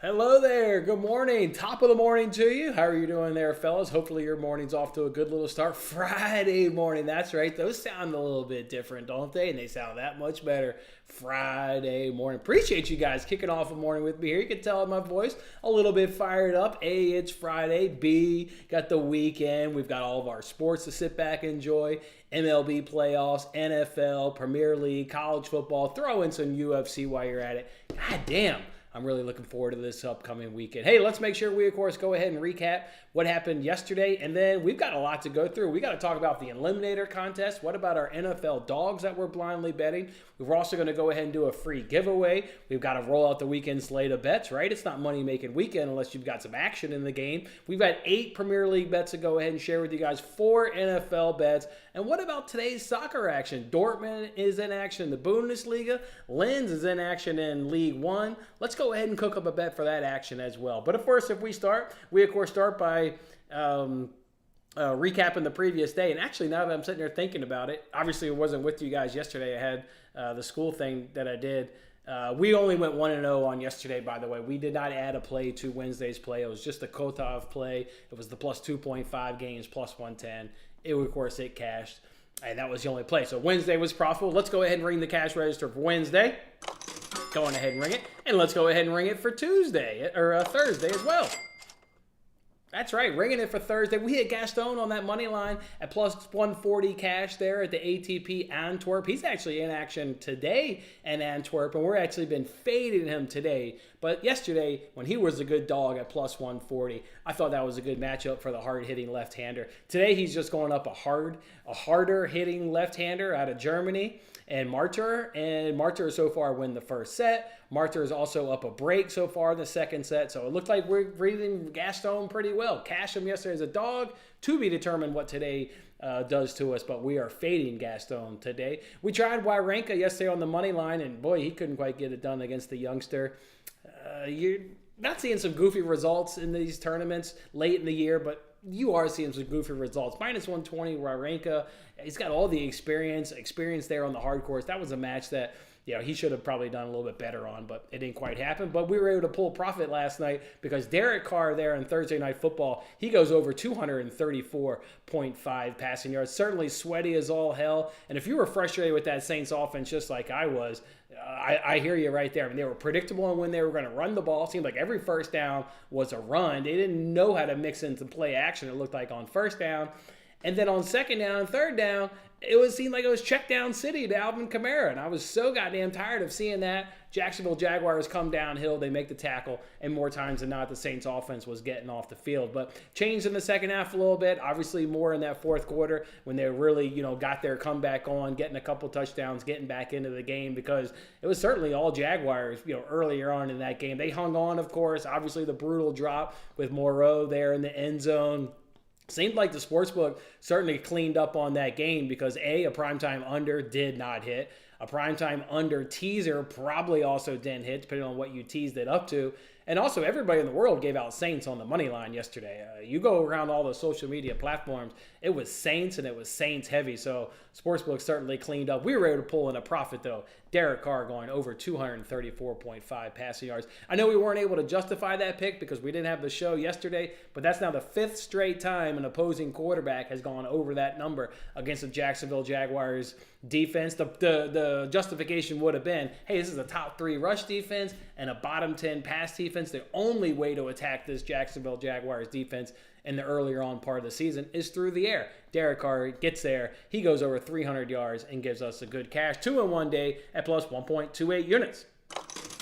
Hello there. Good morning. Top of the morning to you. How are you doing there, fellas? Hopefully your morning's off to a good little start. Friday morning. That's right. Those sound a little bit different, don't they? And they sound that much better. Friday morning. Appreciate you guys kicking off a morning with me here. You can tell in my voice a little bit fired up. A, it's Friday. B, got the weekend. We've got all of our sports to sit back and enjoy. MLB playoffs, NFL, Premier League, college football. Throw in some UFC while you're at it. God damn. I'm really looking forward to this upcoming weekend. Hey, let's make sure we, of course, go ahead and recap what happened yesterday. And then we've got a lot to go through. We got to talk about the Eliminator contest. What about our NFL dogs that we're blindly betting? We're also going to go ahead and do a free giveaway. We've got to roll out the weekend slate of bets, right? It's not money-making weekend unless you've got some action in the game. We've got 8 Premier League bets to go ahead and share with you guys, 4 NFL bets. And what about today's soccer action? Dortmund is in action in the Bundesliga. Linz is in action in League One. Let's go ahead and cook up a bet for that action as well. But of course, if we start, we of course start by recapping the previous day. And actually, now that I'm sitting there thinking about it, obviously it wasn't with you guys yesterday. I had the school thing that I did. We only went 1-0 on yesterday, by the way. We did not add a play to Wednesday's play. It was just a Kotov play. It was the plus 2.5 games, plus 110. Of course, it cashed. And that was the only play. So Wednesday was profitable. Let's go ahead and ring the cash register for Wednesday. Going ahead and ring it. And let's go ahead and ring it for Tuesday, or Thursday as well. That's right, ringing it for Thursday. We hit Gaston on that money line at plus 140 cash there at the ATP Antwerp. He's actually in action today in Antwerp, and we're actually been fading him today. But yesterday, when he was a good dog at plus 140, I thought that was a good matchup for the hard-hitting left-hander. Today, he's just going up a harder-hitting left-hander out of Germany. And Martyr so far win the first set. Martyr is also up a break so far in the second set. So it looked like we're reading Gaston pretty well. Cashed him yesterday as a dog. To be determined what today does to us, but we are fading Gaston today. We tried Wawrinka yesterday on the money line, and boy, he couldn't quite get it done against the youngster. You're not seeing some goofy results in these tournaments late in the year, but you are seeing some goofy results. Minus 120, Wawrinka. He's got all the experience there on the hard course. That was a match that he should have probably done a little bit better on, but it didn't quite happen. But we were able to pull profit last night because Derek Carr there on Thursday Night Football, he goes over 234.5 passing yards. Certainly sweaty as all hell. And if you were frustrated with that Saints offense just like I was, I hear you right there. I mean, they were predictable on when they were going to run the ball. It seemed like every first down was a run. They didn't know how to mix into play action, it looked like, on first down. And then on second down and third down, it seemed like it was check down city to Alvin Kamara. And I was so goddamn tired of seeing that. Jacksonville Jaguars come downhill, they make the tackle, and more times than not, the Saints offense was getting off the field. But changed in the second half a little bit, obviously more in that fourth quarter when they really, got their comeback on, getting a couple touchdowns, getting back into the game, because it was certainly all Jaguars, earlier on in that game. They hung on, of course. Obviously the brutal drop with Moreau there in the end zone. Seemed like the sportsbook certainly cleaned up on that game because a primetime under did not hit. A primetime under teaser probably also didn't hit, depending on what you teased it up to. And also, everybody in the world gave out Saints on the money line yesterday. You go around all the social media platforms, it was Saints, and it was Saints heavy. So sportsbook certainly cleaned up. We were able to pull in a profit, though. Derek Carr going over 234.5 passing yards. I know we weren't able to justify that pick because we didn't have the show yesterday, but that's now the 5th straight time an opposing quarterback has gone over that number against the Jacksonville Jaguars defense. The justification would have been, hey, this is a top 3 rush defense and a bottom 10 pass defense. The only way to attack this Jacksonville Jaguars defense in the earlier on part of the season is through the air. Derek Carr gets there. He goes over 300 yards and gives us a good cash. 2 in one day at plus 1.28 units.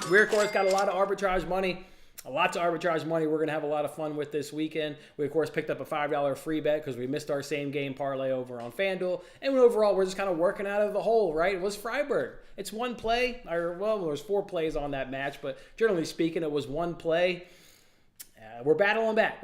We, of course, got a lot of arbitrage money. Lots of arbitrage money we're going to have a lot of fun with this weekend. We, of course, picked up a $5 free bet because we missed our same game parlay over on FanDuel. And overall, we're just kind of working out of the hole, right? It was Freiburg. It's one play. There was 4 plays on that match, but generally speaking, it was one play. We're battling back.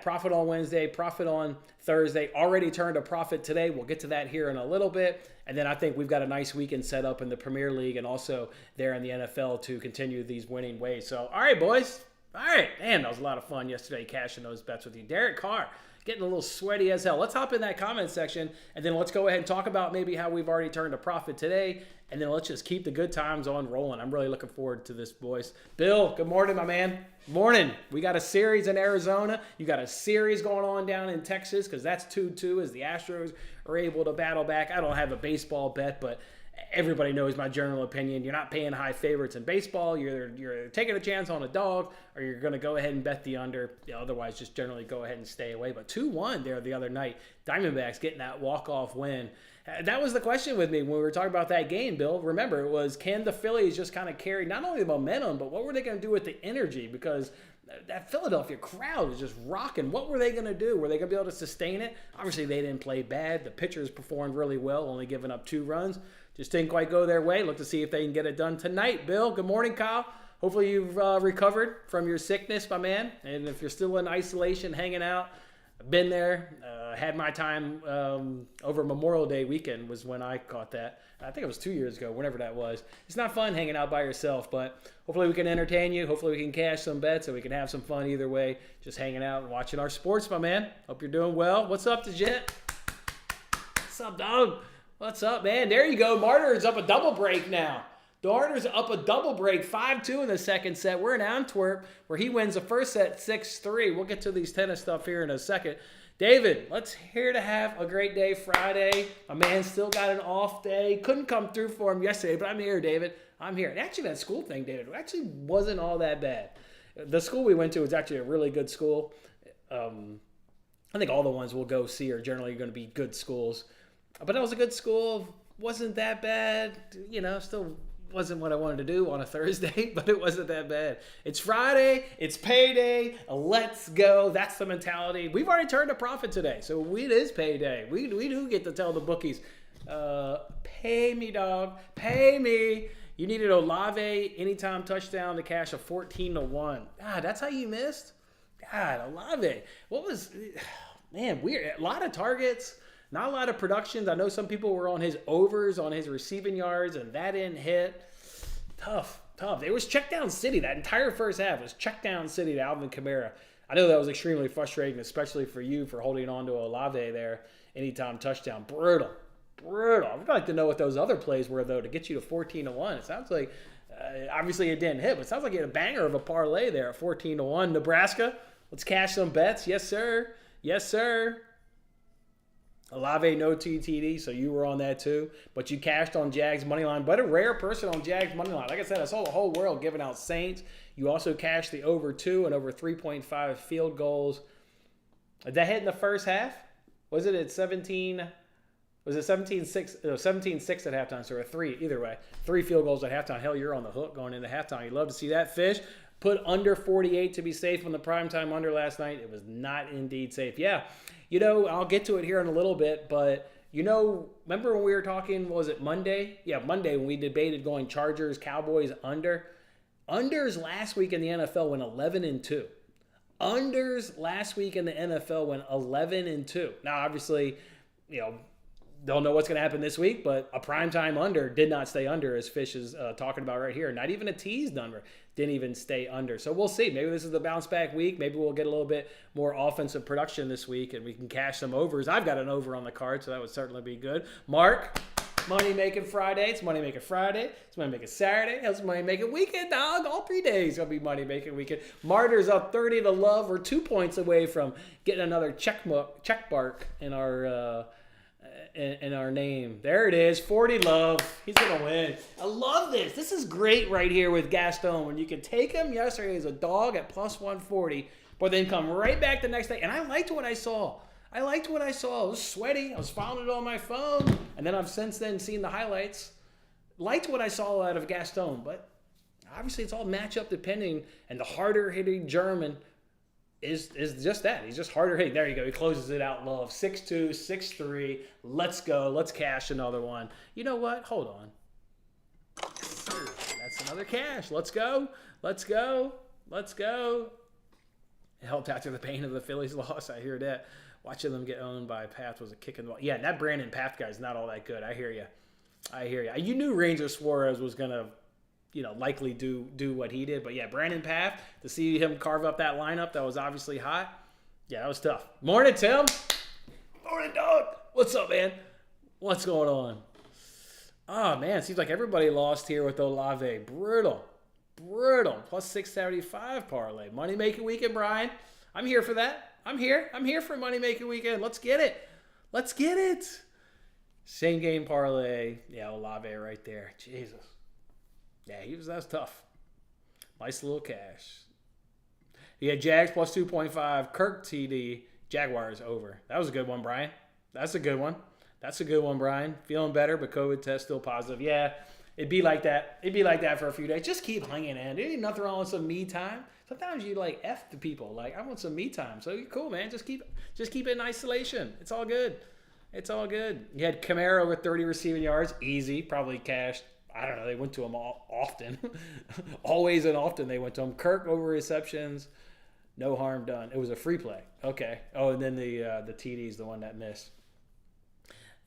Profit on Wednesday, profit on Thursday. Already turned a profit today. We'll get to that here in a little bit. And then I think we've got a nice weekend set up in the Premier League and also there in the NFL to continue these winning ways. So, all right, boys. All right. Man, that was a lot of fun yesterday cashing those bets with you. Derek Carr getting a little sweaty as hell. Let's hop in that comment section, and then let's go ahead and talk about maybe how we've already turned a profit today, and then let's just keep the good times on rolling. I'm really looking forward to this, boys. Bill, good morning, my man. Morning. We got a series in Arizona. You got a series going on down in Texas, because that's 2-2 as the Astros are able to battle back. I don't have a baseball bet, but everybody knows my general opinion. You're not paying high favorites in baseball. You're taking a chance on a dog, or you're going to go ahead and bet the under. Otherwise, just generally go ahead and stay away. But 2-1 there the other night. Diamondbacks getting that walk-off win. That was the question with me when we were talking about that game, Bill. Remember, it was, can the Phillies just kind of carry not only the momentum, but what were they going to do with the energy? Because that Philadelphia crowd was just rocking. What were they going to do? Were they going to be able to sustain it? Obviously, they didn't play bad. The pitchers performed really well, only giving up 2 runs. Just didn't quite go their way. Look to see if they can get it done tonight. Bill, good morning, Kyle. Hopefully you've recovered from your sickness, my man. And if you're still in isolation, hanging out, I've been there. Had my time over Memorial Day weekend was when I caught that. I think it was 2 years ago, whenever that was. It's not fun hanging out by yourself, but hopefully we can entertain you. Hopefully we can cash some bets and we can have some fun either way. Just hanging out and watching our sports, my man. Hope you're doing well. What's up, DeJet? What's up, dog? What's up, man? There you go. Martyr's up a double break now. Martyr's up a double break, 5-2 in the second set. We're in Antwerp, where he wins the first set 6-3. We'll get to these tennis stuff here in a second. David, let's here to have a great day Friday. A man still got an off day. Couldn't come through for him yesterday, but I'm here, David. I'm here. And actually, that school thing, David, actually wasn't all that bad. The school we went to was actually a really good school. I think all the ones we'll go see are generally going to be good schools. But it was a good school. Wasn't that bad. Still wasn't what I wanted to do on a Thursday, but it wasn't that bad. It's Friday. It's payday. Let's go. That's the mentality. We've already turned a profit today, so it is payday. We do get to tell the bookies, pay me, dog. Pay me. You needed Olave anytime touchdown to cash a 14-1. God, that's how you missed? God, Olave. Weird. A lot of targets. Not a lot of productions. I know some people were on his overs on his receiving yards, and that didn't hit. Tough. It was check down city. That entire first half was check down city to Alvin Kamara. I know that was extremely frustrating, especially for you for holding on to Olave there. Anytime touchdown. Brutal. I'd like to know what those other plays were, though, to get you to 14-1. It sounds like, obviously it didn't hit, but it sounds like you had a banger of a parlay there at 14-1. Nebraska, let's cash some bets. Yes, sir. Olave, no TTD, so you were on that too. But you cashed on Jags money line. But a rare person on Jags money line. Like I said, I saw the whole world giving out Saints. You also cashed the over 2 and over 3.5 field goals. Did that hit in the first half? Was it at 17? Was it 17-6? No, 17-6 at halftime, so a 3. Either way, 3 field goals at halftime. Hell, you're on the hook going into halftime. You'd love to see that fish. Put under 48 to be safe on the primetime under last night. It was not indeed safe. Yeah. I'll get to it here in a little bit, but, remember when we were talking, was it Monday? Yeah, Monday when we debated going Chargers, Cowboys, under. Unders last week in the NFL went 11-2. Unders last week in the NFL went 11-2. Now, obviously, don't know what's going to happen this week, but a primetime under did not stay under, as Fish is talking about right here. Not even a teased number didn't even stay under. So we'll see. Maybe this is the bounce back week. Maybe we'll get a little bit more offensive production this week and we can cash some overs. I've got an over on the card, so that would certainly be good. Mark, money making Friday. It's money making Friday. It's money making Saturday. It's money making weekend, dog. All 3 days going to be money making weekend. Martyrs up 30 to love. We're 2 points away from getting another check mark in our in our name. There it is. 40 love. He's going to win. I love this. This is great right here with Gaston. When you can take him yesterday as a dog at plus 140, but then come right back the next day. And I liked what I saw. I was sweaty. I was following it on my phone. And then I've since then seen the highlights. Liked what I saw out of Gaston. But obviously it's all matchup depending. And the harder hitting German is just that. He's just harder hitting. There you go. He closes it out, love. 6-2, 6-3. Let's go. Let's cash another one. You know what? Hold on. That's another cash. Let's go. It helped after the pain of the Phillies loss. I hear that. Watching them get owned by Path was a kick in the ball. Yeah, that Brandon Path guy is not all that good. I hear you. You knew Ranger Suarez was going to likely do what he did. But yeah, Brandon Path, to see him carve up that lineup that was obviously hot. Yeah, that was tough. Morning, Tim. Morning, dog. What's up, man? What's going on? Oh, man, it seems like everybody lost here with Olave. Brutal. Plus 675 parlay. Money making weekend, Brian. I'm here for that. I'm here for money making weekend. Let's get it. Same game parlay. Yeah, Olave right there. Jesus. Yeah, that's tough. Nice little cash. He had Jags plus 2.5. Kirk TD. Jaguars over. That was a good one, Brian. That's a good one, Brian. Feeling better, but COVID test still positive. Yeah, it'd be like that. For a few days. Just keep hanging in. There ain't nothing wrong with some me time. Sometimes you like F the people. Like, I want some me time. So you're cool, man. Just keep it in isolation. It's all good. You had Kamara over 30 receiving yards. Easy. Probably cashed. I don't know. They went to him often. Always and often they went to him. Kirk over receptions. No harm done. It was a free play. Okay. Oh, and then the TD's the one that missed.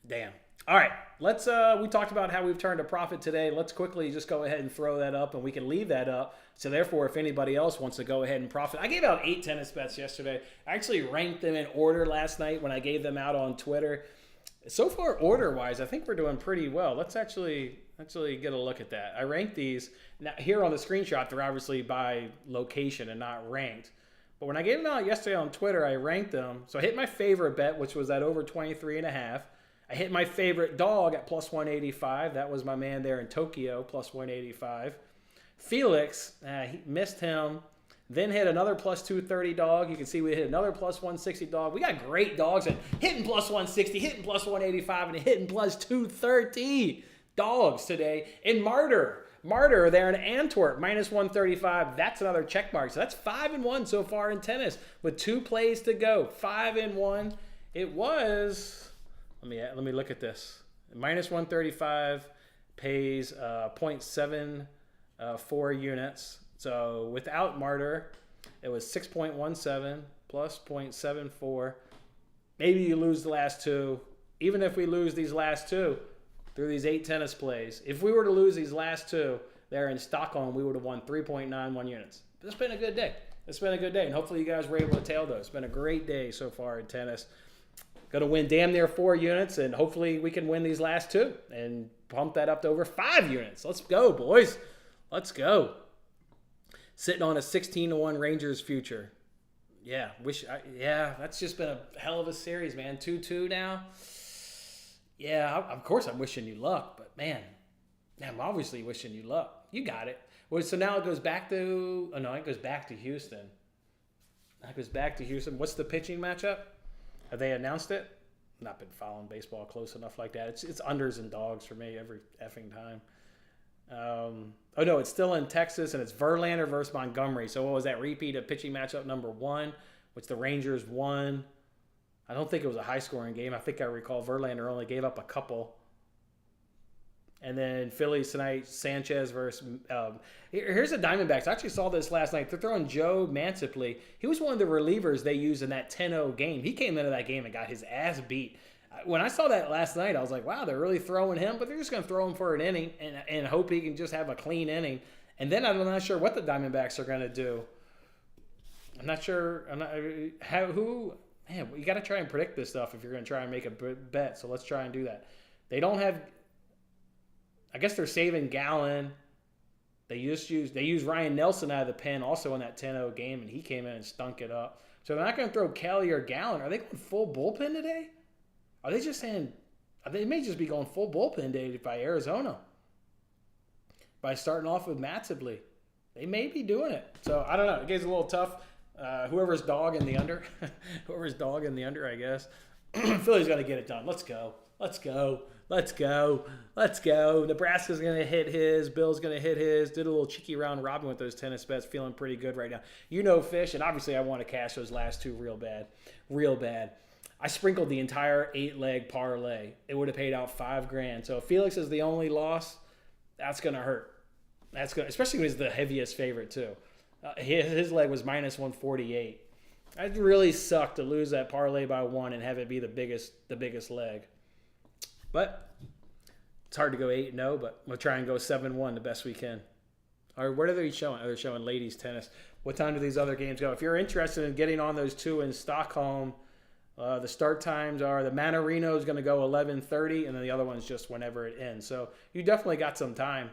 Damn. All right. Let's. We talked about how we've turned a profit today. Let's quickly just go ahead and throw that up, and we can leave that up. So therefore, if anybody else wants to go ahead and profit, I gave out 8 tennis bets yesterday. I actually ranked them in order last night when I gave them out on Twitter. So far, order-wise, I think we're doing pretty well. Let's actually get a look at that. I ranked these. Now, here on the screenshot, they're obviously by location and not ranked. But when I gave them out yesterday on Twitter, I ranked them. So I hit my favorite bet, which was at over 23.5. I hit my favorite dog at plus 185. That was my man there in Tokyo, plus 185. Felix, he missed him. Then hit another plus 230 dog. You can see we hit another plus 160 dog. We got great dogs at hitting plus 160, hitting plus 185, and hitting plus 230 dogs today. In Martyr there in Antwerp, minus 135. That's another check mark. So that's 5-1 so far in tennis with 2 plays to go. 5-1. It was, let me look at this. Minus 135 pays 0.74 units. So without Martyr, it was 6.17 plus 0.74. Maybe you lose the last 2. Even if we lose these last 2, through these 8 tennis plays. If we were to lose these last 2 there in Stockholm, we would have won 3.91 units. It's been a good day. And hopefully you guys were able to tail those. It's been a great day so far in tennis. Going to win damn near 4 units, and hopefully we can win these last 2 and pump that up to over 5 units. Let's go, boys. Let's go. Sitting on a 16-1 Rangers future. Yeah, that's just been a hell of a series, man. 2-2 now. Yeah, of course I'm wishing you luck, but man, I'm obviously wishing you luck. You got it. Well, so now it goes back to Houston. What's the pitching matchup? Have they announced it? Not been following baseball close enough like that. It's unders and dogs for me every effing time. It's still in Texas, and it's Verlander versus Montgomery. So what was that repeat of pitching matchup number 1, which the Rangers won? I don't think it was a high-scoring game. I think I recall Verlander only gave up a couple. And then Phillies tonight, Sanchez versus here's the Diamondbacks. I actually saw this last night. They're throwing Joe Mancipli. He was one of the relievers they used in that 10-0 game. He came into that game and got his ass beat. When I saw that last night, I was like, wow, they're really throwing him, but they're just going to throw him for an inning and hope he can just have a clean inning. And then I'm not sure what the Diamondbacks are going to do. I'm not sure. Man, you got to try and predict this stuff if you're going to try and make a bet. So let's try and do that. They don't have. I guess they're saving Gallen. They use Ryan Nelson out of the pen also in that 10-0 game, and he came in and stunk it up. So they're not going to throw Kelly or Gallen. Are they going full bullpen today? Are they just saying? They may just be going full bullpen day by Arizona by starting off with Matsibly. They may be doing it. So I don't know. It gets a little tough. Whoever's dog in the under, I guess. Philly's got to get it done. Let's go. Nebraska's going to hit his. Bill's going to hit his. Did a little cheeky round robin with those tennis bets. Feeling pretty good right now. Fish, and obviously I want to cash those last 2 real bad. I sprinkled the entire 8-leg parlay. It would have paid out $5,000. So if Felix is the only loss, that's going to hurt. Especially when he's the heaviest favorite too. His leg was minus 148. I'd really suck to lose that parlay by 1 and have it be the biggest leg. But it's hard to go 8-0, but we'll try and go 7-1 the best we can. Or what are they showing? They're showing ladies tennis. What time do these other games go? If you're interested in getting on those two in Stockholm, the start times are the Manarino is going to go 11:30, and then the other one's just whenever it ends. So you definitely got some time.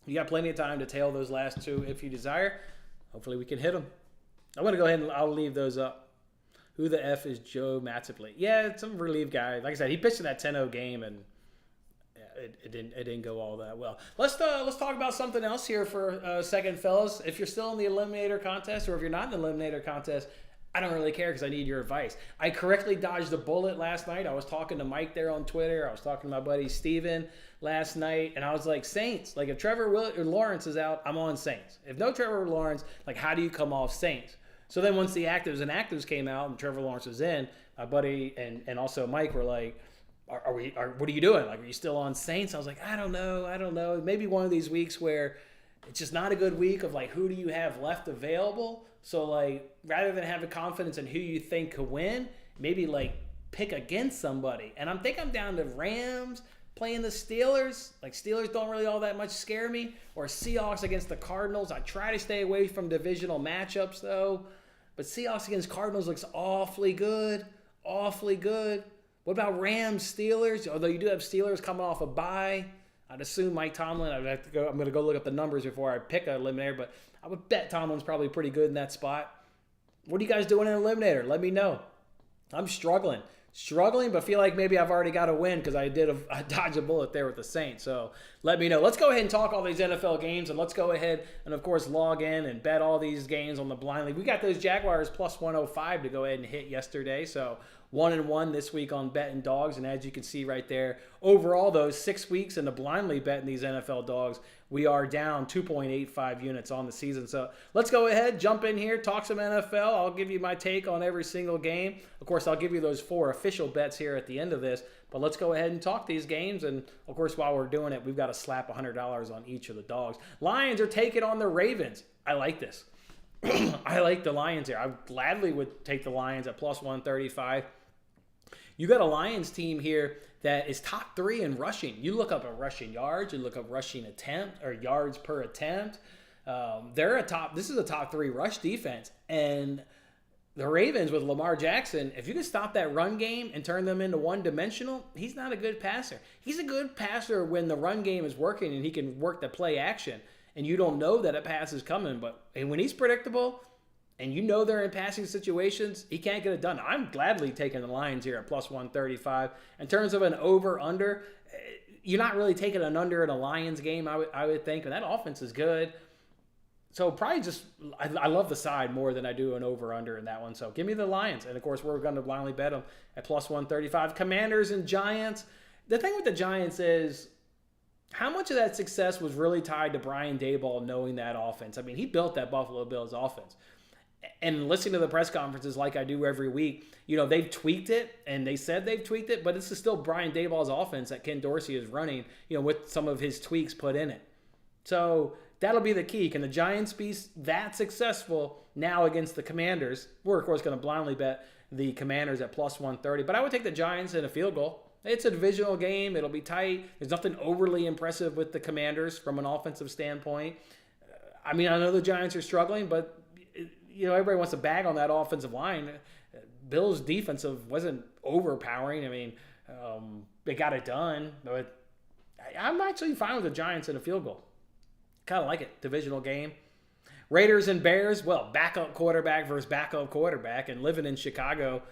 You got plenty of time to tail those last two if you desire. Hopefully we can hit them. I'm going to go ahead and I'll leave those up. Who the F is Joe Matsupley? Yeah, it's some relief guy. Like I said, he pitched in that 10-0 game, and it didn't go all that well. Let's talk about something else here for a second, fellas. If you're still in the Eliminator contest, or if you're not in the Eliminator contest, I don't really care because I need your advice. I correctly dodged a bullet last night. I was talking to Mike there on Twitter. I was talking to my buddy Steven last night, and I was like, Saints. Like, if Trevor Lawrence is out, I'm on Saints. If no Trevor Lawrence, like, how do you come off Saints? So then once the actives came out and Trevor Lawrence was in, my buddy and also Mike were like, what are you doing? Like, are you still on Saints? I was like, I don't know. Maybe one of these weeks where it's just not a good week of, like, who do you have left available? So, like, rather than having confidence in who you think could win, maybe, like, pick against somebody. And I think I'm down to Rams playing the Steelers. Like, Steelers don't really all that much scare me. Or Seahawks against the Cardinals. I try to stay away from divisional matchups, though. But Seahawks against Cardinals looks awfully good. Awfully good. What about Rams, Steelers? Although you do have Steelers coming off a bye. I'd assume Mike Tomlin. I'm going to go look up the numbers before I pick an eliminator. But I would bet Tomlin's probably pretty good in that spot. What are you guys doing in an eliminator? Let me know. I'm struggling, but feel like maybe I've already got a win because I dodged a bullet there with the Saints. So let me know. Let's go ahead and talk all these NFL games, and let's go ahead and, of course, log in and bet all these games on the blind league. We got those Jaguars plus 105 to go ahead and hit yesterday. So 1-1 this week on betting dogs, and as you can see right there, overall those 6 weeks in the blind league betting these NFL dogs, we are down 2.85 units on the season. So let's go ahead, jump in here, talk some NFL. I'll give you my take on every single game. Of course, I'll give you those 4 official bets here at the end of this, but let's go ahead and talk these games. And of course, while we're doing it, we've got to slap $100 on each of the dogs. Lions are taking on the Ravens. I like this. I like the Lions here. I gladly would take the Lions at plus 135. You got a Lions team here that is top 3 in rushing. You look up a rushing yards, you look up rushing attempt or yards per attempt. This is a top 3 rush defense. And the Ravens with Lamar Jackson, if you can stop that run game and turn them into one-dimensional, he's not a good passer. He's a good passer when the run game is working and he can work the play action. And you don't know that a pass is coming. But when he's predictable, and you know they're in passing situations, he can't get it done. I'm gladly taking the Lions here at plus 135. In terms of an over-under, you're not really taking an under in a Lions game, I would think. And that offense is good. So probably just, I love the side more than I do an over-under in that one. So give me the Lions. And, of course, we're going to blindly bet them at plus 135. Commanders and Giants. The thing with the Giants is, how much of that success was really tied to Brian Daboll knowing that offense? I mean, he built that Buffalo Bills offense. And listening to the press conferences like I do every week, they've tweaked it, and they said they've tweaked it, but this is still Brian Daboll's offense that Ken Dorsey is running, with some of his tweaks put in it. So that'll be the key. Can the Giants be that successful now against the Commanders? We're, of course, going to blindly bet the Commanders at plus 130, but I would take the Giants in a field goal. It's a divisional game. It'll be tight. There's nothing overly impressive with the Commanders from an offensive standpoint. I mean, I know the Giants are struggling, but everybody wants to bag on that offensive line. Bills' defensive wasn't overpowering. I mean, they got it done. But I'm actually fine with the Giants in a field goal. Kind of like it. Divisional game. Raiders and Bears, backup quarterback versus backup quarterback. And living in Chicago,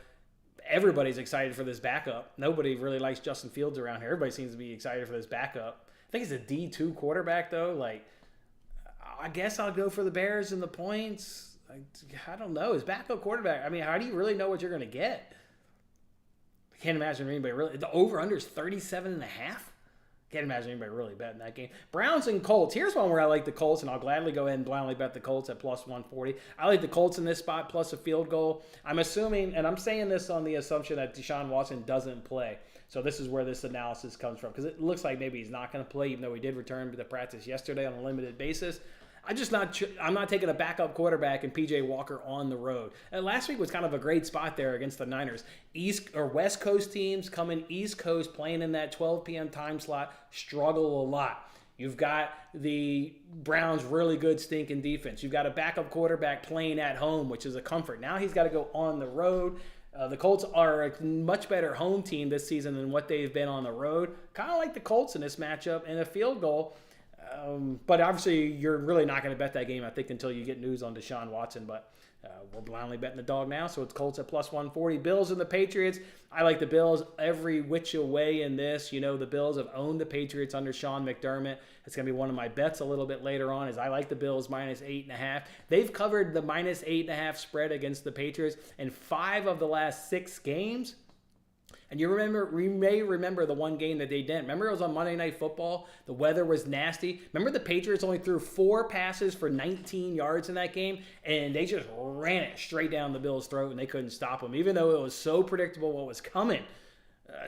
everybody's excited for this backup. Nobody really likes Justin Fields around here. Everybody seems to be excited for this backup. I think he's a D2 quarterback, though. I guess I'll go for the Bears and the points. I don't know. His backup quarterback, I mean, how do you really know what you're going to get? I can't imagine anybody really. The over-under is 37.5. Can't imagine anybody really betting that game. Browns and Colts. Here's one where I like the Colts, and I'll gladly go ahead and blindly bet the Colts at plus 140. I like the Colts in this spot plus a field goal. I'm assuming, and I'm saying this on the assumption that Deshaun Watson doesn't play. So this is where this analysis comes from, because it looks like maybe he's not going to play, even though he did return to the practice yesterday on a limited basis. I'm not taking a backup quarterback and PJ Walker on the road. And last week was kind of a great spot there against the Niners. East or West Coast teams coming East Coast playing in that 12 p.m. time slot struggle a lot. You've got the Browns' really good stinking defense. You've got a backup quarterback playing at home, which is a comfort. Now he's got to go on the road. The Colts are a much better home team this season than what they've been on the road. Kind of like the Colts in this matchup and a field goal. But obviously, you're really not going to bet that game, I think, until you get news on Deshaun Watson. But we're blindly betting the dog now, so it's Colts at plus 140. Bills and the Patriots. I like the Bills every which way in this. You know, the Bills have owned the Patriots under Sean McDermott. It's going to be one of my bets a little bit later on, as I like the Bills minus 8.5. They've covered the minus 8.5 spread against the Patriots in 5 of the last 6 games. And you may remember the one game that they didn't. Remember it was on Monday Night Football? The weather was nasty. Remember the Patriots only threw 4 passes for 19 yards in that game? And they just ran it straight down the Bills' throat, and they couldn't stop them. Even though it was so predictable what was coming,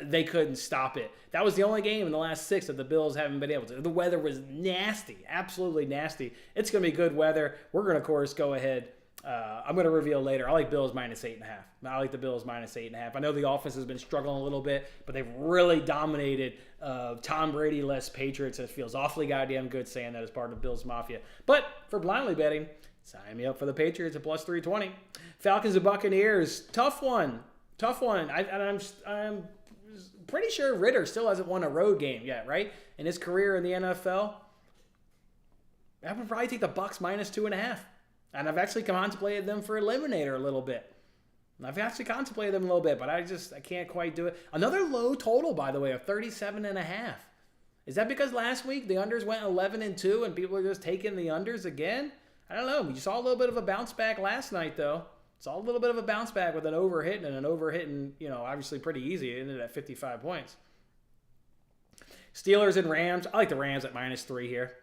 they couldn't stop it. That was the only game in the last 6 that the Bills haven't been able to. The weather was nasty, absolutely nasty. It's going to be good weather. We're going to, of course, go ahead. I'm going to reveal later. I like Bills minus 8.5. I like the Bills minus 8.5. I know the offense has been struggling a little bit, but they've really dominated Tom Brady-less Patriots. It feels awfully goddamn good saying that as part of Bills Mafia. But for blindly betting, sign me up for the Patriots at plus 320. Falcons and Buccaneers, tough one. I'm pretty sure Ritter still hasn't won a road game yet, right? In his career in the NFL, I would probably take the Bucs minus 2.5. And I've actually contemplated them for Eliminator a little bit. But I can't quite do it. Another low total, by the way, of 37.5. Is that because last week the unders went 11-2 and people are just taking the unders again? I don't know. You saw a little bit of a bounce back last night, though. Saw a little bit of a bounce back with an overhitting, obviously pretty easy. It ended at 55 points. Steelers and Rams. I like the Rams at minus 3 here.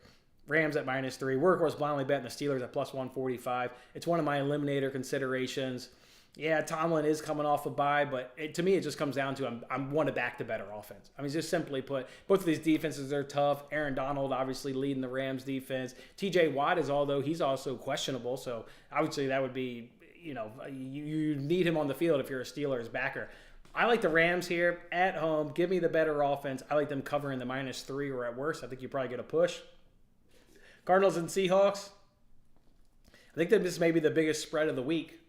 Rams at minus 3. Workhorse blindly betting the Steelers at plus 145. It's one of my eliminator considerations. Yeah, Tomlin is coming off a bye, but to me, it just comes down to I want to back the better offense. I mean, just simply put, both of these defenses are tough. Aaron Donald obviously leading the Rams defense. TJ Watt he's also questionable, so obviously that would be, you need him on the field if you're a Steelers backer. I like the Rams here at home. Give me the better offense. I like them covering the minus 3 or at worst. I think you probably get a push. Cardinals and Seahawks. I think that this may be the biggest spread of the week.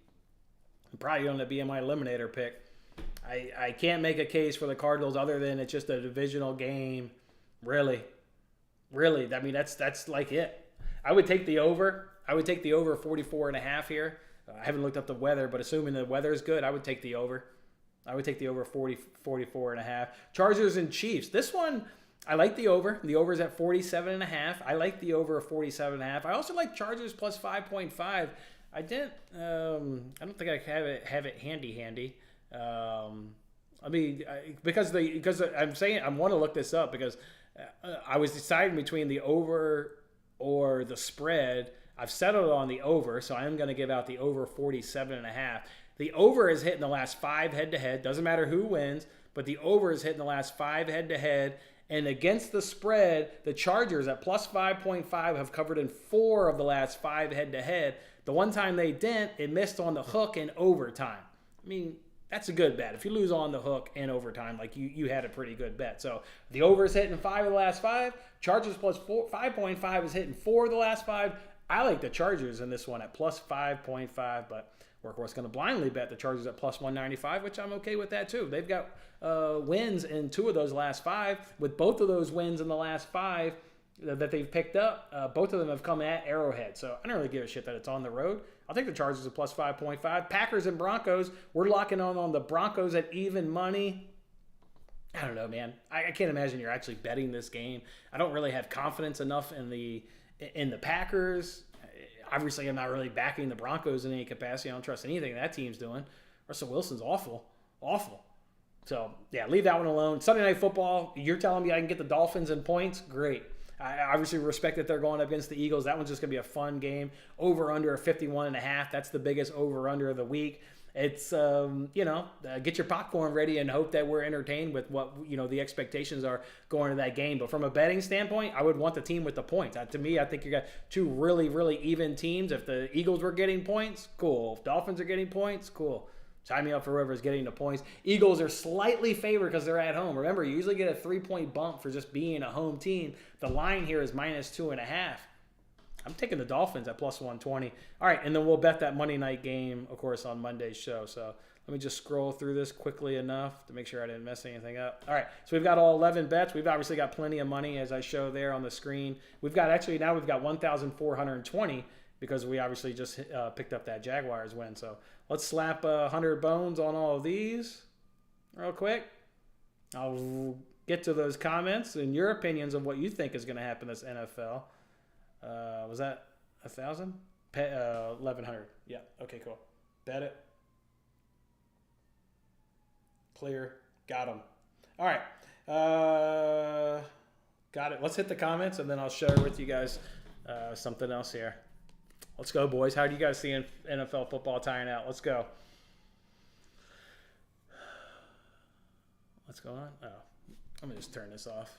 I'm probably going to be in my eliminator pick. I can't make a case for the Cardinals other than it's just a divisional game. Really. I mean, that's like it. I would take the over. I would take the over 44.5 here. I haven't looked up the weather, but assuming the weather is good, I would take the over. I would take the over 44.5. Chargers and Chiefs. This one, I like the over. The over is at 47.5. I like the over of 47.5. I also like Chargers plus 5.5. I don't think I have it handy. Because I'm saying I want to look this up because I was deciding between the over or the spread. I've settled on the over, so I am going to give out the over 47.5. The over is hitting the last 5 head-to-head. Doesn't matter who wins, but the over is hitting the last 5 head-to-head. And against the spread, the Chargers at plus 5.5 have covered in 4 of the last 5 head-to-head. The one time they didn't, it missed on the hook in overtime. I mean, that's a good bet. If you lose on the hook in overtime, like you had a pretty good bet. So the over is hitting 5 of the last 5. Chargers plus 5.5 is hitting 4 of the last 5. I like the Chargers in this one at plus 5.5, but we're, of course, going to blindly bet the Chargers at plus 195, which I'm okay with that, too. They've got wins in 2 of those last 5. With both of those wins in the last 5 that they've picked up, both of them have come at Arrowhead. So I don't really give a shit that it's on the road. I'll take the Chargers at plus 5.5. Packers and Broncos, we're locking on the Broncos at even money. I don't know, man. I can't imagine you're actually betting this game. I don't really have confidence enough in the Packers. Obviously, I'm not really backing the Broncos in any capacity. I don't trust anything that team's doing. Russell Wilson's awful. So, yeah, leave that one alone. Sunday Night Football, you're telling me I can get the Dolphins in points? Great. I obviously respect that they're going up against the Eagles. That one's just going to be a fun game. Over-under 51.5. That's the biggest over-under of the week. It's, get your popcorn ready and hope that we're entertained with what, the expectations are going to that game. But from a betting standpoint, I would want the team with the points. To me, I think you got 2 really, really even teams. If the Eagles were getting points, cool. If Dolphins are getting points, cool. Sign me up for whoever's getting the points. Eagles are slightly favored because they're at home. Remember, you usually get a 3-point bump for just being a home team. The line here is -2.5. I'm taking the Dolphins at +120. All right, and then we'll bet that Monday night game, of course, on Monday's show. So let me just scroll through this quickly enough to make sure I didn't mess anything up. All right, so we've got all 11 bets. We've obviously got plenty of money, as I show there on the screen. We've got now we've got 1,420 because we obviously just picked up that Jaguars win. So let's slap 100 bones on all of these real quick. I'll get to those comments and your opinions of what you think is going to happen this NFL. Was that 1,000? 1,100. Yeah. Okay, cool. Bet it. Clear. Got them. All right. Got it. Let's hit the comments and then I'll share with you guys something else here. Let's go, boys. How do you guys see NFL football tying out? Let's go. What's going on? Oh, let me just turn this off.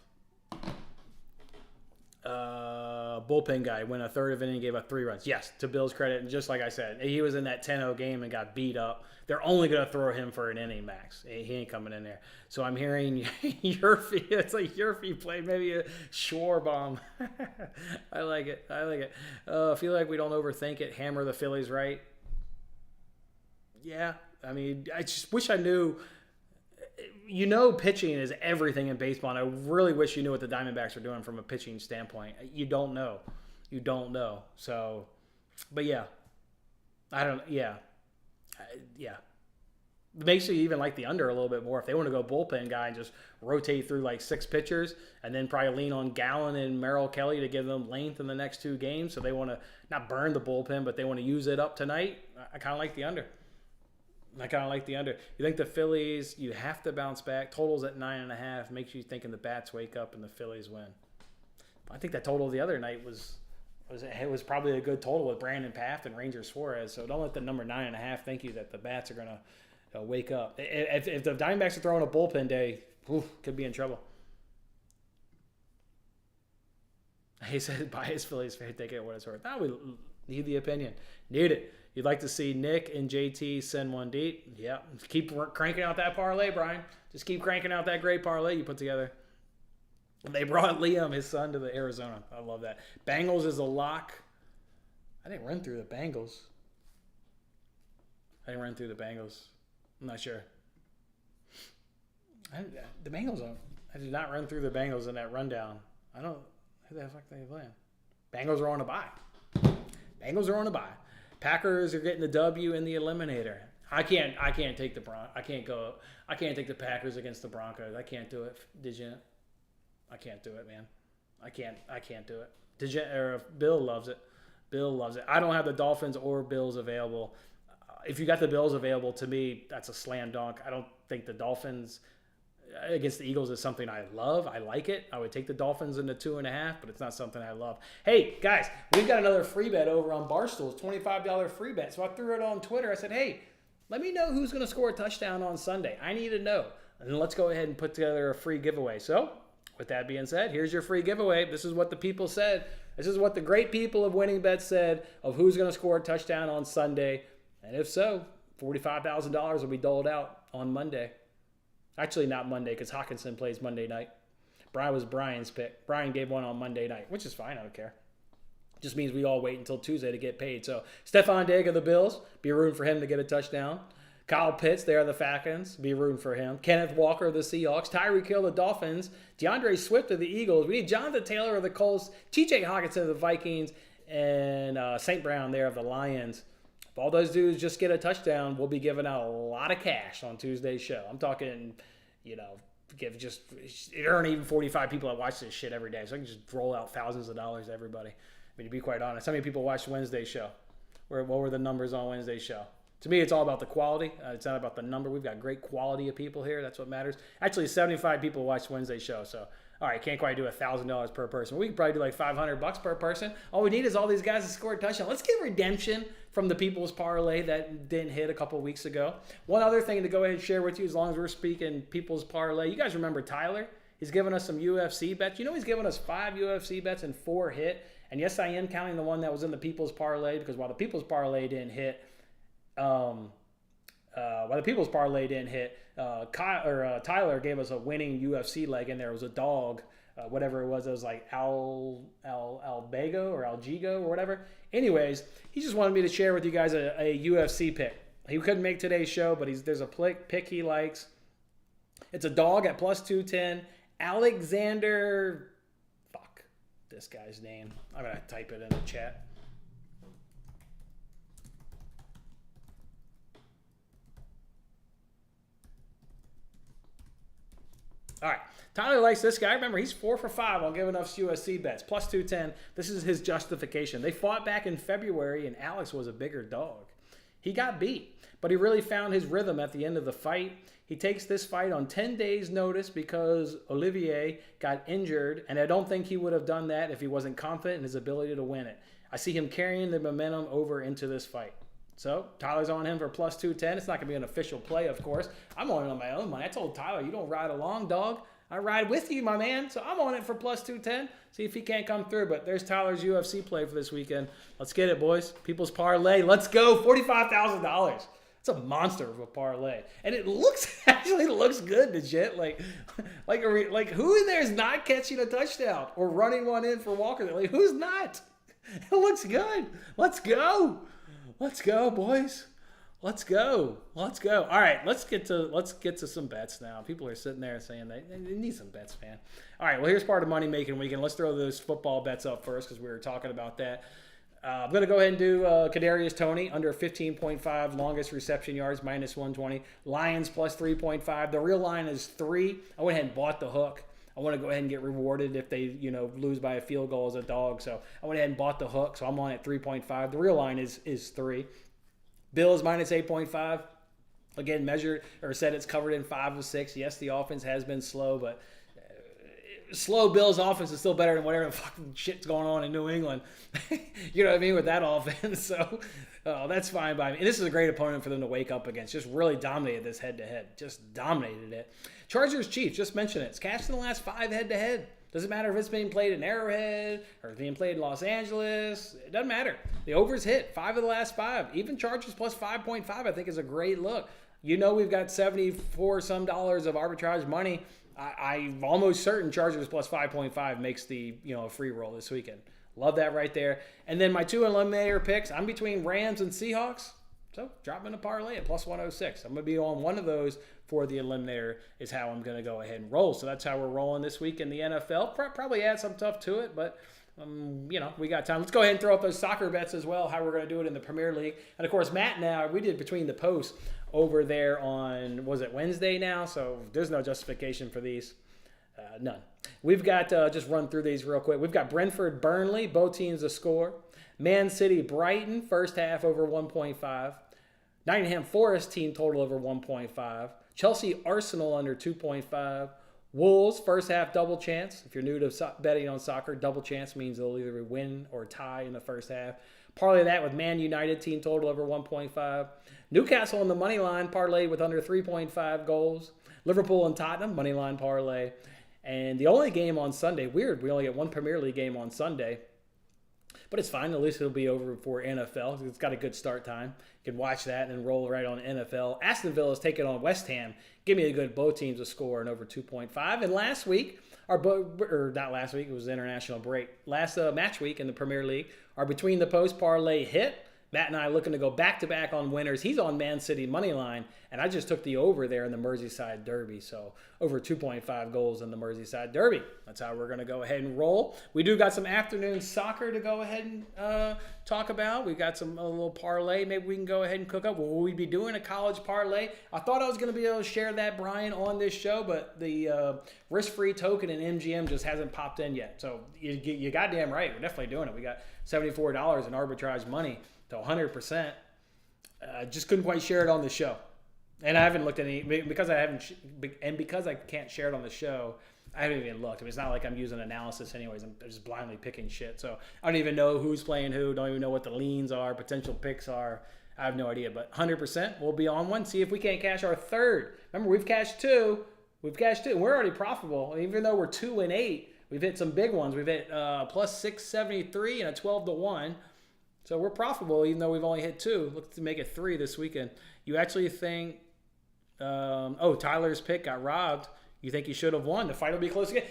Bullpen guy went a third of an inning, gave up 3 runs. Yes, to Bill's credit, and just like I said, he was in that 10-0 game and got beat up. They're only going to throw him for an inning max. He ain't coming in there. So I'm hearing Yurfie. It's like Yurfie played maybe a Schwar bomb. I like it. I feel like we don't overthink it. Hammer the Phillies right. Yeah, I mean, I just wish I knew. Pitching is everything in baseball, and I really wish you knew what the Diamondbacks are doing from a pitching standpoint. You don't know. So, but yeah. It makes you even like the under a little bit more if they want to go bullpen guy and just rotate through like 6 pitchers and then probably lean on Gallen and Merrill Kelly to give them length in the next 2 games. So they want to not burn the bullpen, but they want to use it up tonight. I kind of like the under. You think the Phillies, you have to bounce back. Total's at 9.5. Makes you thinking the bats wake up and the Phillies win. I think that total the other night was probably a good total with Brandon Paft and Ranger Suarez. So don't let the number 9.5 think you that the bats are going to wake up. If the Diamondbacks are throwing a bullpen day, could be in trouble. He said, buy his Phillies fan, take it what it's worth. Now we need the opinion. Need it. You'd like to see Nick and JT send one deep. Yeah. Keep cranking out that parlay, Brian. Just keep cranking out that great parlay you put together. They brought Liam, his son, to the Arizona. I love that. Bengals is a lock. I didn't run through the Bengals. I'm not sure. The Bengals, I did not run through the Bengals in that rundown. Who the fuck are they playing? Bengals are on a bye. Packers are getting the W in the eliminator. I can't take the I can't take the Packers against the Broncos. I can't do it. I can't do it, man. I can't do it. Bill loves it. I don't have the Dolphins or Bills available. If you got the Bills available, to me, that's a slam dunk. I don't think the Dolphins against the Eagles is something I love. I like it. I would take the Dolphins in the 2.5, but it's not something I love. Hey, guys, we've got another free bet over on Barstool. It's $25 free bet. So I threw it on Twitter. I said, hey, let me know who's going to score a touchdown on Sunday. I need to know. And let's go ahead and put together a free giveaway. So with that being said, here's your free giveaway. This is what the people said. This is what the great people of Winning Bets said of who's going to score a touchdown on Sunday. And if so, $45,000 will be doled out on Monday. Actually, not Monday because Hawkinson plays Monday night. Was Brian's pick. Brian gave one on Monday night, which is fine. I don't care. Just means we all wait until Tuesday to get paid. So Stephon Diggs of the Bills, be rooting for him to get a touchdown. Kyle Pitts, they are the Falcons, be rooting for him. Kenneth Walker of the Seahawks. Tyreek Hill of the Dolphins. DeAndre Swift of the Eagles. We need Jonathan Taylor of the Colts. TJ Hawkinson of the Vikings. And St. Brown there of the Lions. If all those dudes just get a touchdown, we'll be giving out a lot of cash on Tuesday's show. I'm talking, there aren't even 45 people that watch this shit every day. So I can just roll out thousands of dollars to everybody. I mean, to be quite honest, how many people watched Wednesday's show? What were the numbers on Wednesday's show? To me, it's all about the quality. It's not about the number. We've got great quality of people here. That's what matters. Actually, 75 people watched Wednesday's show. So, all right, can't quite do $1,000 per person. We could probably do like $500 per person. All we need is all these guys to score a touchdown. Let's get redemption from the People's Parlay that didn't hit a couple weeks ago. One other thing to go ahead and share with you, as long as we're speaking People's Parlay. You guys remember Tyler? He's given us some UFC bets. He's given us 5 UFC bets and 4 hit. And yes, I am counting the one that was in the People's Parlay because while the People's Parlay didn't hit, Well, the People's Parlay didn't hit. Tyler gave us a winning UFC leg in there. It was a dog, whatever it was. It was like Albago or Algigo or whatever. Anyways, he just wanted me to share with you guys a UFC pick. He couldn't make today's show, but there's a pick he likes. It's a dog at plus 210. Alexander, fuck this guy's name. I'm going to type it in the chat. All right. Tyler likes this guy. Remember, he's 4 for 5 on giving us USC bets. Plus 210. This is his justification. They fought back in February, and Alex was a bigger dog. He got beat, but he really found his rhythm at the end of the fight. He takes this fight on 10 days' notice because Olivier got injured, and I don't think he would have done that if he wasn't confident in his ability to win it. I see him carrying the momentum over into this fight. So Tyler's on him for plus 210. It's not going to be an official play, of course. I'm on it on my own money. I told Tyler, you don't ride along, dog. I ride with you, my man. So I'm on it for plus 210. See if he can't come through. But there's Tyler's UFC play for this weekend. Let's get it, boys. People's Parlay. Let's go. $45,000. It's a monster of a parlay. And it actually looks good, legit. Like who in there is not catching a touchdown or running one in for Walker? Like, who's not? It looks good. Let's go. Let's go, boys. Let's go. Let's go. All right, let's get to some bets now. People are sitting there saying they need some bets, man. All right, well, here's part of Money Making Weekend. Let's throw those football bets up first because we were talking about that. I'm going to go ahead and do Kadarius Toney under 15.5, longest reception yards, minus 120. Lions plus 3.5. The real line is 3. I went ahead and bought the hook. I want to go ahead and get rewarded if they, lose by a field goal as a dog. So I went ahead and bought the hook. So I'm on at 3.5. The real line is 3. Bills minus 8.5. Again, measured or said it's covered in 5 of 6. Yes, the offense has been slow, but slow Bills offense is still better than whatever the fucking shit's going on in New England. You know what I mean, with that offense. So that's fine by me. And this is a great opponent for them to wake up against. Just really dominated this head-to-head. Just dominated it. Chargers Chiefs, just mentioned it. It's cashed in the last 5 head-to-head. Doesn't matter if it's being played in Arrowhead or being played in Los Angeles. It doesn't matter. The overs hit 5 of the last 5. Even Chargers plus 5.5 I think is a great look. We've got $74 some of arbitrage money. I'm almost certain Chargers plus 5.5 makes the a free roll this weekend. Love that right there. And then my 2 eliminator picks, I'm between Rams and Seahawks. So drop in a parlay at plus 106. I'm going to be on one of those for the eliminator is how I'm going to go ahead and roll. So that's how we're rolling this week in the NFL. Probably add some stuff to it, but we got time. Let's go ahead and throw up those soccer bets as well, how we're going to do it in the Premier League. And of course, Matt and I, we did Between the Posts over there on, was it Wednesday now? So there's no justification for these. None. We've got, just run through these real quick. We've got Brentford, Burnley, both teams to score. Man City, Brighton, first half over 1.5. Nottingham Forest team total over 1.5. Chelsea, Arsenal under 2.5. Wolves, first half double chance. If you're new to betting on soccer, double chance means they'll either win or tie in the first half. Parlay that with Man United team total over 1.5. Newcastle on the money line parlay with under 3.5 goals. Liverpool and Tottenham money line parlay. And the only game on Sunday, weird, we only get one Premier League game on Sunday. But it's fine. At least it'll be over for NFL. It's got a good start time. You can watch that and then roll right on NFL. Aston Villa is taking on West Ham. Give me a good both teams to score and over 2.5. And last week, not last week, it was the international break. Last match week in the Premier League, our Between the Post parlay hit. Matt and I are looking to go back-to-back on winners. He's on Man City money line, and I just took the over there in the Merseyside Derby. So over 2.5 goals in the Merseyside Derby. That's how we're going to go ahead and roll. We do got some afternoon soccer to go ahead and talk about. We got a little parlay. Maybe we can go ahead and cook up. Will we be doing a college parlay? I thought I was going to be able to share that, Brian, on this show, but the risk-free token in MGM just hasn't popped in yet. So you goddamn right. We're definitely doing it. We got $74 in arbitrage money to 100%. Just couldn't quite share it on the show. And I haven't looked at any, because I can't share it on the show, I haven't even looked. I mean, it's not like I'm using analysis anyways. I'm just blindly picking shit. So I don't even know who's playing who. Don't even know what the leans are, potential picks are. I have no idea. But 100%, we'll be on one. See if we can't cash our third. Remember, we've cashed 2. And we're already profitable. Even though we're 2-8, we've hit some big ones. We've hit plus 673 and a 12-1. So we're profitable, even though we've only hit 2. Look to make it 3 this weekend. You actually think, Tyler's pick got robbed. You think he should have won? The fight will be close again.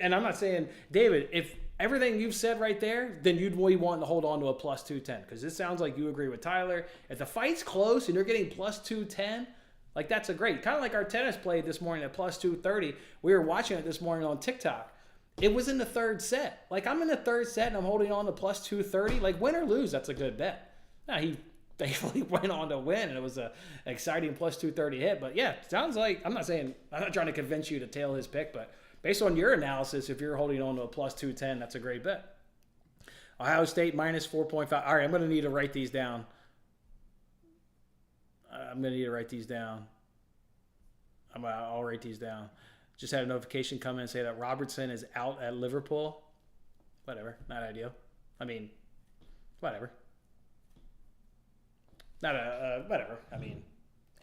And I'm not saying, David, if everything you've said right there, then you'd be wanting to hold on to a plus 210, because it sounds like you agree with Tyler. If the fight's close and you're getting plus 210, like that's a great, kind of like our tennis played this morning at plus 230. We were watching it this morning on TikTok. It was in the 3rd set. Like, I'm in the 3rd set and I'm holding on to plus 230. Like, win or lose, that's a good bet. Now, he thankfully went on to win, and it was an exciting plus 230 hit. But yeah, sounds like, I'm not trying to convince you to tail his pick, but based on your analysis, if you're holding on to a plus 210, that's a great bet. Ohio State minus 4.5. All right, I'm going to need to write these down. I'll write these down. Just had a notification come in and say that Robertson is out at Liverpool. Whatever, not ideal. I mean, whatever. Whatever. I mean,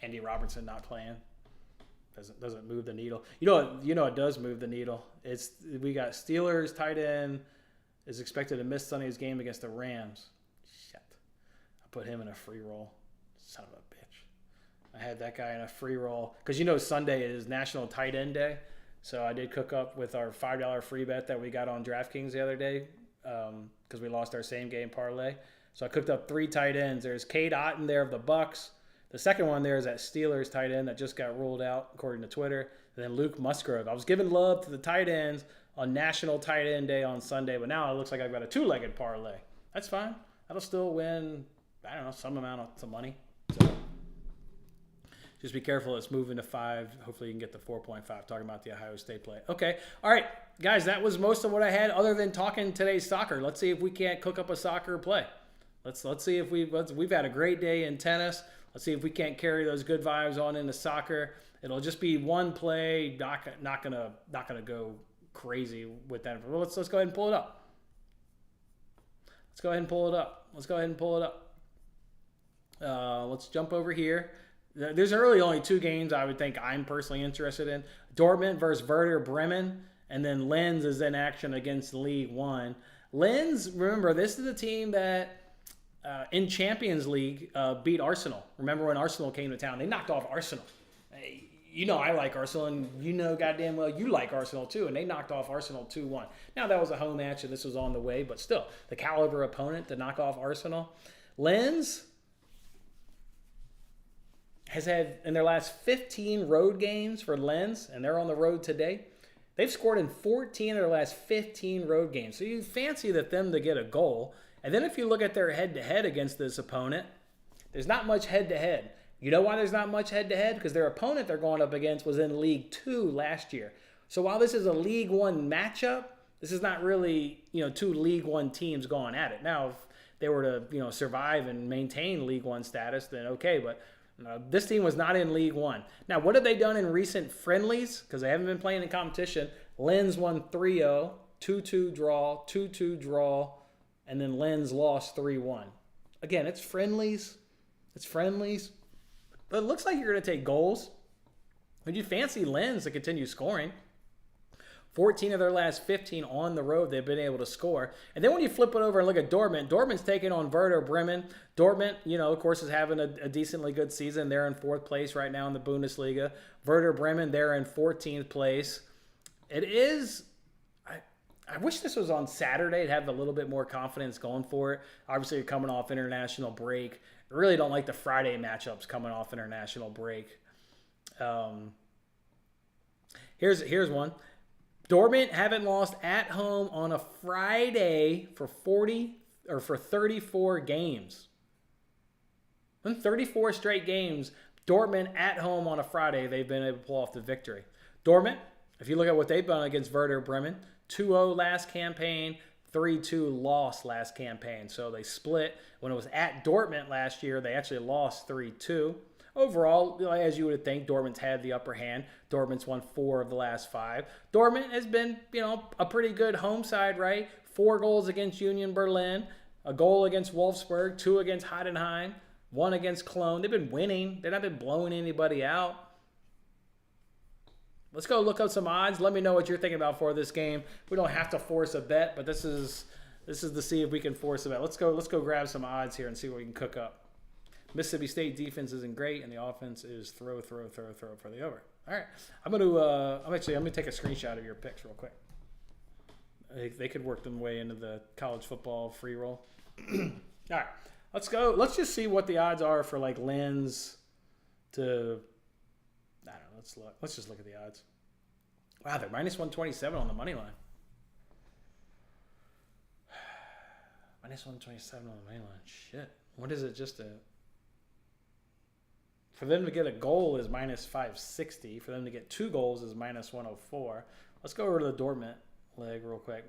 Andy Robertson not playing doesn't move the needle. You know it does move the needle. We got Steelers tight end is expected to miss Sunday's game against the Rams. Shit, I put him in a free roll. Son of a bitch. I had that guy in a free roll because Sunday is National Tight End Day. So I did cook up with our $5 free bet that we got on DraftKings the other day because we lost our same game parlay. So I cooked up 3 tight ends. There's Cade Otton there of the Bucks. The second one there is that Steelers tight end that just got ruled out according to Twitter. And then Luke Musgrove. I was giving love to the tight ends on National Tight End Day on Sunday, but now it looks like I've got a 2-legged parlay. That's fine. That'll still win, I don't know, some amount of money. So just be careful. It's moving to 5. Hopefully you can get the 4.5. Talking about the Ohio State play. Okay. All right, guys, that was most of what I had other than talking today's soccer. Let's see if we can't cook up a soccer play. Let's see if we've had a great day in tennis. Let's see if we can't carry those good vibes on into soccer. It'll just be one play. Not gonna go crazy with that. Well, let's go ahead and pull it up. Let's jump over here. There's really only 2 games I would think I'm personally interested in. Dortmund versus Werder Bremen, and then Lens is in action against League One. Lens, remember, this is the team that in Champions League beat Arsenal. Remember when Arsenal came to town? They knocked off Arsenal. I like Arsenal, and goddamn well you like Arsenal too, and they knocked off Arsenal 2-1. Now, that was a home match, and this was on the way, but still, the caliber opponent to knock off Arsenal. Lens has had, in their last 15 road games for Lens, and they're on the road today, they've scored in 14 of their last 15 road games. So you fancy them to get a goal. And then if you look at their head-to-head against this opponent, there's not much head-to-head. You know why there's not much head-to-head? Because their opponent they're going up against was in League 2 last year. So while this is a League 1 matchup, this is not really, 2 League 1 teams going at it. Now, if they were to, survive and maintain League 1 status, then okay, but this team was not in League 1. Now, what have they done in recent friendlies? Because they haven't been playing in competition. Lens won 3-0, 2-2 draw, 2-2 draw, and then Lens lost 3-1. Again, it's friendlies. But it looks like you're going to take goals. Would you fancy Lens to continue scoring? 14 of their last 15 on the road, they've been able to score. And then when you flip it over and look at Dortmund, Dortmund's taking on Werder Bremen. Dortmund, of course, is having a decently good season. They're in 4th place right now in the Bundesliga. Werder Bremen, they're in 14th place. It is, I wish this was on Saturday to have a little bit more confidence going for it. Obviously, you're coming off international break. I really don't like the Friday matchups coming off international break. Here's one. Dortmund haven't lost at home on a Friday for 34 games. In 34 straight games, Dortmund at home on a Friday, they've been able to pull off the victory. Dortmund, if you look at what they've done against Werder Bremen, 2-0 last campaign, 3-2 loss last campaign. So they split. When it was at Dortmund last year, they actually lost 3-2. Overall, as you would think, Dortmund's had the upper hand. Dortmund's won 4 of the last 5. Dortmund has been, a pretty good home side, right? 4 goals against Union Berlin, a goal against Wolfsburg, 2 against Heidenheim, 1 against Cologne. They've been winning. They've not been blowing anybody out. Let's go look up some odds. Let me know what you're thinking about for this game. We don't have to force a bet, but this is This is to see if we can force it out. Let's go grab some odds here and see what we can cook up. Mississippi State defense isn't great, and the offense is throw for the over. All right, I'm gonna take a screenshot of your picks real quick. They could work them way into the college football free roll. All right, let's go. Let's just see what the odds are for like Lens to. I don't know. Let's look. Let's just look at the odds. Wow, they're minus 127 on the money line. Minus 127 on the money line. Shit. What is it? For them to get a goal is minus 560. For them to get 2 goals is minus 104. Let's go over to the Dortmund leg real quick.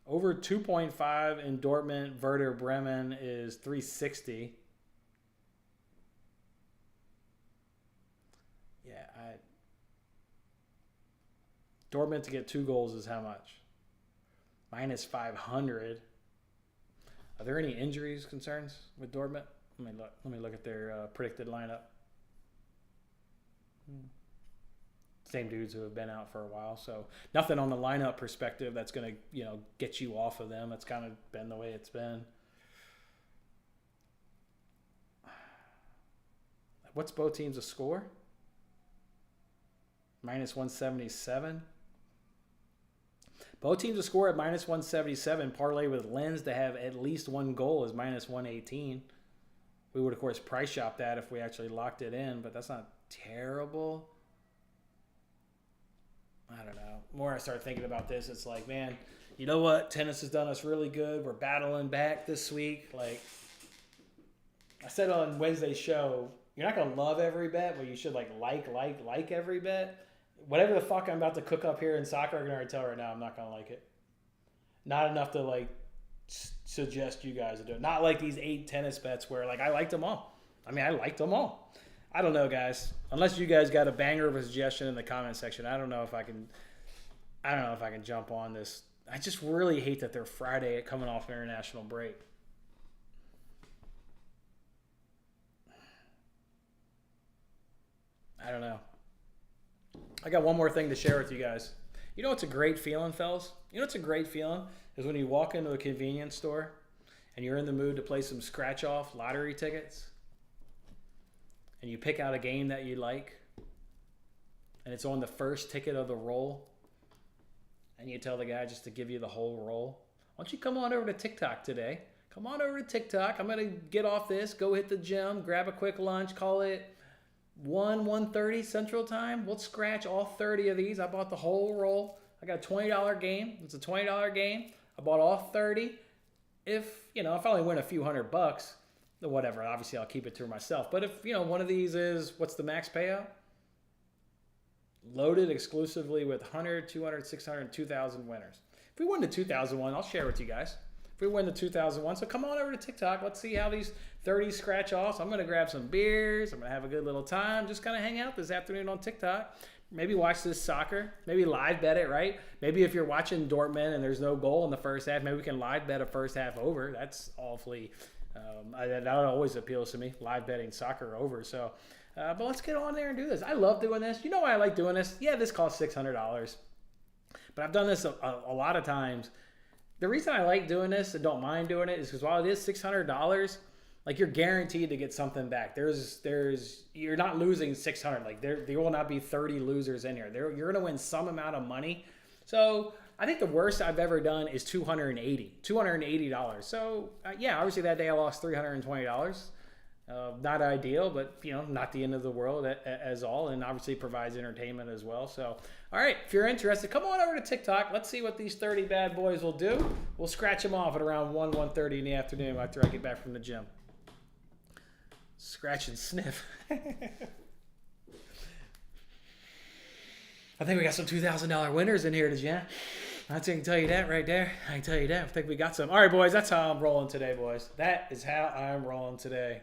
Over 2.5 in Dortmund. Werder Bremen is 360. Yeah, Dortmund to get 2 goals is how much? Minus 500. Are there any injuries concerns with Dortmund? Let me look at their predicted lineup. Same dudes who have been out for a while, so nothing on the lineup perspective that's going to get you off of them. It's kind of been the way it's been. What's both teams a score? Minus 177. Both teams to score at minus 177. Parlay with Lens to have at least 1 goal is minus 118. We would, of course, price shop that if we actually locked it in, but that's not terrible. I don't know. The more I start thinking about this, it's like, man, you know what? Tennis has done us really good. We're battling back this week. Like I said on Wednesday's show, you're not going to love every bet, but you should like every bet. Whatever the fuck I'm about to cook up here in soccer, I can already tell right now I'm not going to like it. Not enough to like suggest you guys to do it. Not like these 8 tennis bets where like I liked them all. I mean, I liked them all. I don't know, guys. Unless you guys got a banger of a suggestion in the comment section, I don't know if I can jump on this. I just really hate that they're Friday coming off international break. I don't know. I got one more thing to share with you guys. You know what's a great feeling, fellas? You know what's a great feeling? Is when you walk into a convenience store and you're in the mood to play some scratch-off lottery tickets and you pick out a game that you like and it's on the first ticket of the roll and you tell the guy just to give you the whole roll. Why don't you come on over to TikTok today? Come on over to TikTok. I'm going to get off this, go hit the gym, grab a quick lunch, call it 1:30 Central Time. We'll scratch all 30 of these. I bought the whole roll. I got a $20 game. It's a $20 game. I bought all 30. If I only win a few $100, whatever, obviously I'll keep it to myself. But if, one of these is, what's the max payout? Loaded exclusively with 100, 200, 600, 2,000 winners. If we win the 2001, I'll share with you guys. If we win the 2001, so come on over to TikTok. Let's see how these 30 scratch offs. I'm going to grab some beers. I'm going to have a good little time. Just kind of hang out this afternoon on TikTok. Maybe watch this soccer. Maybe live bet it, right? Maybe if you're watching Dortmund and there's no goal in the first half, maybe we can live bet a first half over. That's awfully, that always appeals to me, live betting soccer over. So, but let's get on there and do this. I love doing this. You know why I like doing this? Yeah, this costs $600. But I've done this a lot of times. The reason I like doing this and don't mind doing it is because while it is $600, like you're guaranteed to get something back. You're not losing $600. Like there will not be 30 losers in here. You're going to win some amount of money. So I think the worst I've ever done is $280. So yeah, obviously that day I lost $320. Not ideal, but not the end of the world as all, and obviously provides entertainment as well. So, all right, if you're interested, come on over to TikTok. Let's see what these 30 bad boys will do. We'll scratch them off at around 1:30 in the afternoon after I get back from the gym. Scratch and sniff. I think we got some $2,000 winners in here, did you? I can tell you that right there. I can tell you that. I think we got some. All right, boys, that's how I'm rolling today, boys. That is how I'm rolling today.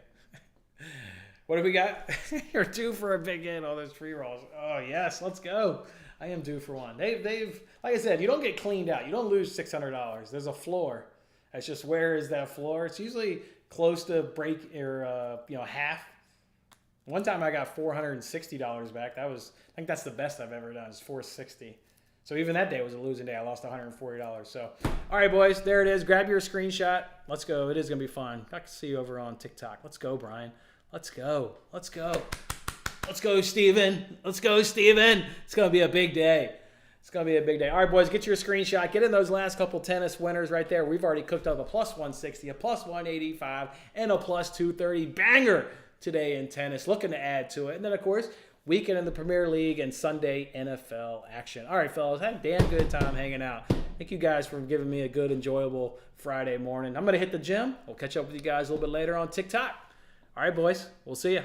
What do we got? You're due for a big hit on those free rolls. Oh, yes, let's go. I am due for one. They've like I said, you don't get cleaned out. You don't lose $600. There's a floor. It's just, where is that floor? It's usually close to break or half. One time I got $460 back. I think that's the best I've ever done, is $460. So even that day was a losing day. I lost $140. So, all right, boys, there it is. Grab your screenshot. Let's go. It is going to be fun. I can see you over on TikTok. Let's go, Brian. Let's go. Let's go. Let's go, Steven. Let's go, Steven. It's going to be a big day. It's going to be a big day. All right, boys, get your screenshot. Get in those last couple tennis winners right there. We've already cooked up a plus 160, a plus 185, and a plus 230 banger today in tennis. Looking to add to it. And then, of course, weekend in the Premier League and Sunday NFL action. All right, fellas, had a damn good time hanging out. Thank you guys for giving me a good, enjoyable Friday morning. I'm going to hit the gym. We'll catch up with you guys a little bit later on TikTok. All right, boys, we'll see you.